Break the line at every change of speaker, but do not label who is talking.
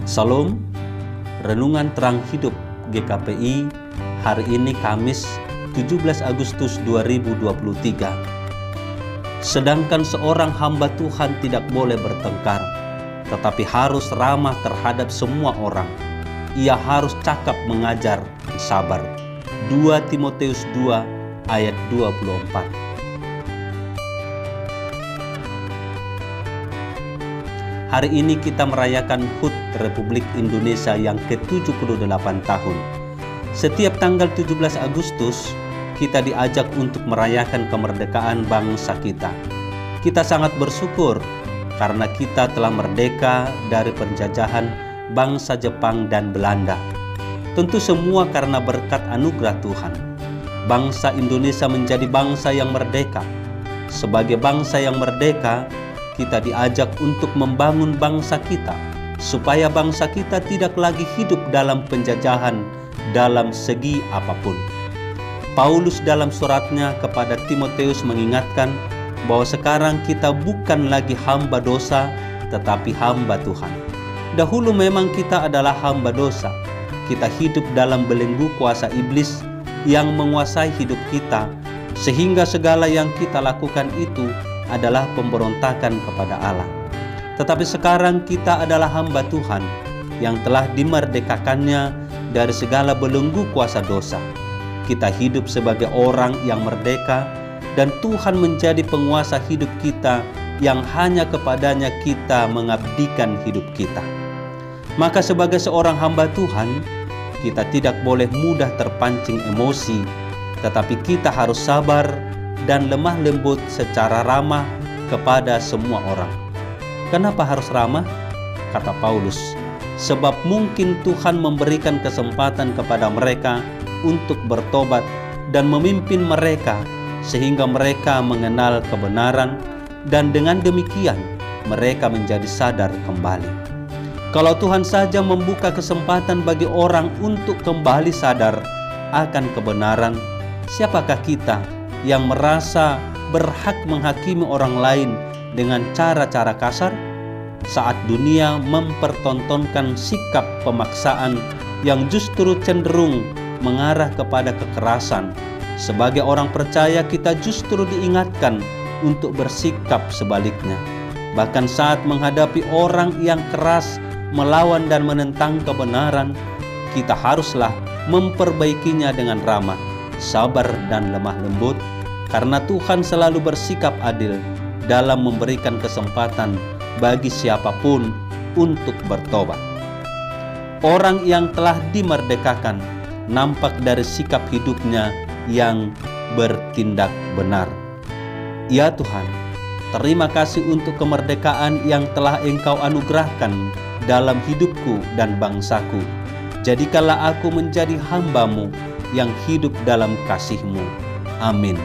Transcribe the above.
Salam, Renungan Terang Hidup GKPI hari ini Kamis 17 Agustus 2023. Sedangkan seorang hamba Tuhan tidak boleh bertengkar, tetapi harus ramah terhadap semua orang. Ia harus cakap mengajar, sabar. 2 Timotius 2 ayat 24. Hari ini kita merayakan HUT Republik Indonesia yang ke-78 tahun. Setiap tanggal 17 Agustus, kita diajak untuk merayakan kemerdekaan bangsa kita. Kita sangat bersyukur karena kita telah merdeka dari penjajahan bangsa Jepang dan Belanda. Tentu semua karena berkat anugerah Tuhan. Bangsa Indonesia menjadi bangsa yang merdeka. Sebagai bangsa yang merdeka, kita diajak untuk membangun bangsa kita, supaya bangsa kita tidak lagi hidup dalam penjajahan dalam segi apapun. Paulus dalam suratnya kepada Timotius mengingatkan bahwa sekarang kita bukan lagi hamba dosa, tetapi hamba Tuhan. Dahulu memang kita adalah hamba dosa. Kita hidup dalam belenggu kuasa iblis yang menguasai hidup kita, sehingga segala yang kita lakukan itu adalah pemberontakan kepada Allah. Tetapi sekarang kita adalah hamba Tuhan yang telah dimerdekakannya dari segala belenggu kuasa dosa. Kita hidup sebagai orang yang merdeka, dan Tuhan menjadi penguasa hidup kita yang hanya kepadanya kita mengabdikan hidup kita. Maka sebagai seorang hamba Tuhan, kita tidak boleh mudah terpancing emosi, tetapi kita harus sabar dan lemah lembut secara ramah kepada semua orang. Kenapa harus ramah? Kata Paulus, sebab mungkin Tuhan memberikan kesempatan kepada mereka untuk bertobat dan memimpin mereka sehingga mereka mengenal kebenaran, dan dengan demikian mereka menjadi sadar kembali. Kalau Tuhan saja membuka kesempatan bagi orang untuk kembali sadar akan kebenaran, siapakah kita yang merasa berhak menghakimi orang lain dengan cara-cara kasar? Saat dunia mempertontonkan sikap pemaksaan yang justru cenderung mengarah kepada kekerasan, sebagai orang percaya kita justru diingatkan untuk bersikap sebaliknya. Bahkan saat menghadapi orang yang keras melawan dan menentang kebenaran, kita haruslah memperbaikinya dengan ramah, sabar dan lemah lembut, karena Tuhan selalu bersikap adil dalam memberikan kesempatan bagi siapapun untuk bertobat. Orang yang telah dimerdekakan nampak dari sikap hidupnya yang bertindak benar. Ya Tuhan, terima kasih untuk kemerdekaan yang telah Engkau anugerahkan dalam hidupku dan bangsaku. Jadikanlah aku menjadi hamba-Mu yang hidup dalam kasih-Mu. Amin.